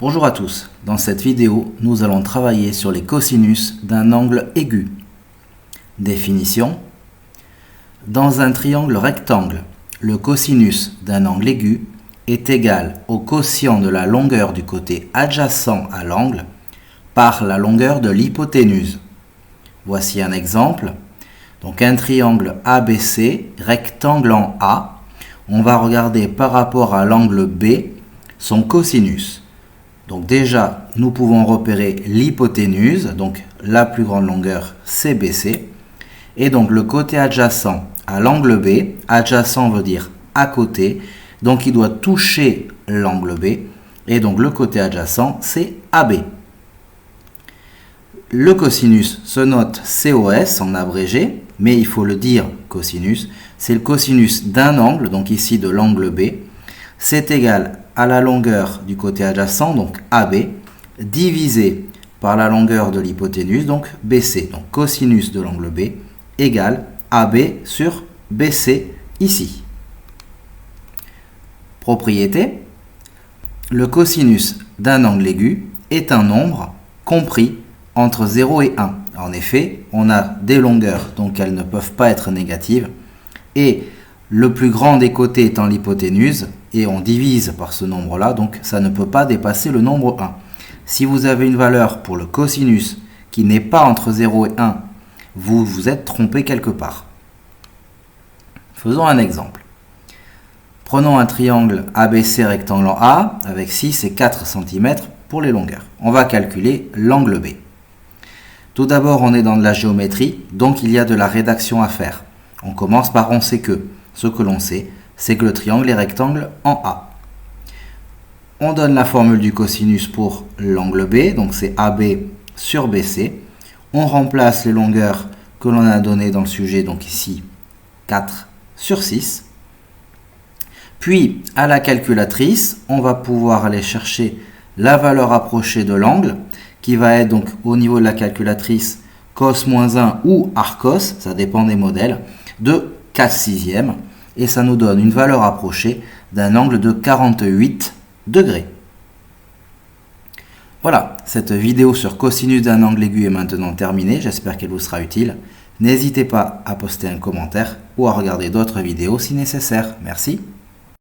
Bonjour à tous, dans cette vidéo, nous allons travailler sur les cosinus d'un angle aigu. Définition. Dans un triangle rectangle, le cosinus d'un angle aigu est égal au quotient de la longueur du côté adjacent à l'angle par la longueur de l'hypoténuse. Voici un exemple. Donc un triangle ABC, rectangle en A, on va regarder par rapport à l'angle B son cosinus. Donc déjà, nous pouvons repérer l'hypoténuse, donc la plus grande longueur c'est BC, et donc le côté adjacent à l'angle B, adjacent veut dire à côté, donc il doit toucher l'angle B, et donc le côté adjacent c'est AB. Le cosinus se note COS en abrégé, mais il faut le dire cosinus, c'est le cosinus d'un angle, donc ici de l'angle B, c'est égal à la longueur du côté adjacent, donc AB, divisé par la longueur de l'hypoténuse, donc BC. Donc cosinus de l'angle B égale AB sur BC ici. Propriété. Le cosinus d'un angle aigu est un nombre compris entre 0 et 1. En effet, on a des longueurs, donc elles ne peuvent pas être négatives. Et le plus grand des côtés étant l'hypoténuse, et on divise par ce nombre-là, donc ça ne peut pas dépasser le nombre 1. Si vous avez une valeur pour le cosinus qui n'est pas entre 0 et 1, vous vous êtes trompé quelque part. Faisons un exemple. Prenons un triangle ABC rectangle en A avec 6 et 4 cm pour les longueurs. On va calculer l'angle B. Tout d'abord, on est dans de la géométrie, donc il y a de la rédaction à faire. On commence par on sait que. Ce que l'on sait, c'est que le triangle est rectangle en A. On donne la formule du cosinus pour l'angle B, donc c'est AB sur BC. On remplace les longueurs que l'on a données dans le sujet, donc ici 4 sur 6. Puis, à la calculatrice, on va pouvoir aller chercher la valeur approchée de l'angle, qui va être donc au niveau de la calculatrice cos moins 1 ou arcos, ça dépend des modèles, de 4/6, et ça nous donne une valeur approchée d'un angle de 48 degrés. Voilà, cette vidéo sur cosinus d'un angle aigu est maintenant terminée, j'espère qu'elle vous sera utile. N'hésitez pas à poster un commentaire ou à regarder d'autres vidéos si nécessaire. Merci.